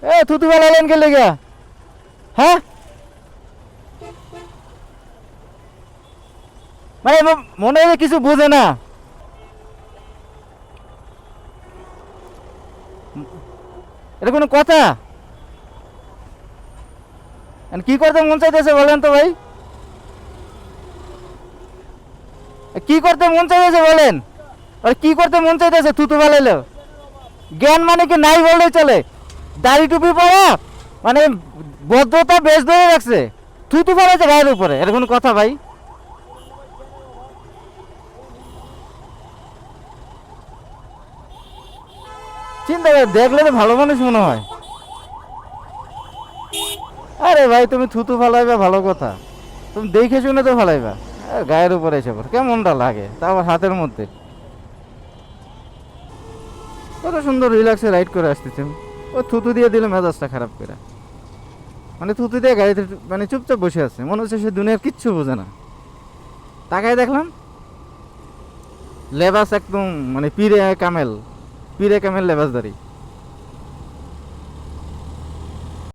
এ থুতু ফেলালেন কে লেগা? হ্যাঁ, মানে মনে হয় কিছু বোঝে না। এটা কোনো কথা? কি করতে মন চাইতেছে বলেন তো ভাই? কি করতে মন চাইতেছে বলেন? আর কি করতে মন চাইতেছে থুতু ফেলাইলো? জ্ঞান মানে কি নাই বললেই চলে। দাড়ি টুপি পরা মানে ভদ্রতা বেশ ধরে রাখছে, থুতু ফেলাইছে গায়ের উপরে, এটা কোনো কথা ভাই? চিন্তা করে দেখলে তো ভালো মানুষ মনে হয়। আরে ভাই তুমি থুতু ফেলাইবা ভালো কথা, তুমি দেখে শুনে তো ফেলাইবা। গায়ের উপরে এসে পড়ে কেমনটা লাগে, তা আবার হাতের মধ্যে। কত সুন্দর রিল্যাক্সে রাইড করে আসতেছে, ও থুতু দিয়ে দিলে মেজাজটা খারাপ করে। মানে থুতু দিয়ে গাড়িতে মানে চুপচাপ বসে আছে, মনে হচ্ছে সে দুনিয়ার কিচ্ছু বোঝে না। তাকায় দেখলাম লেবাস একদম মানে পীরে কামেল, পীরে কামেল লেবাসদারি।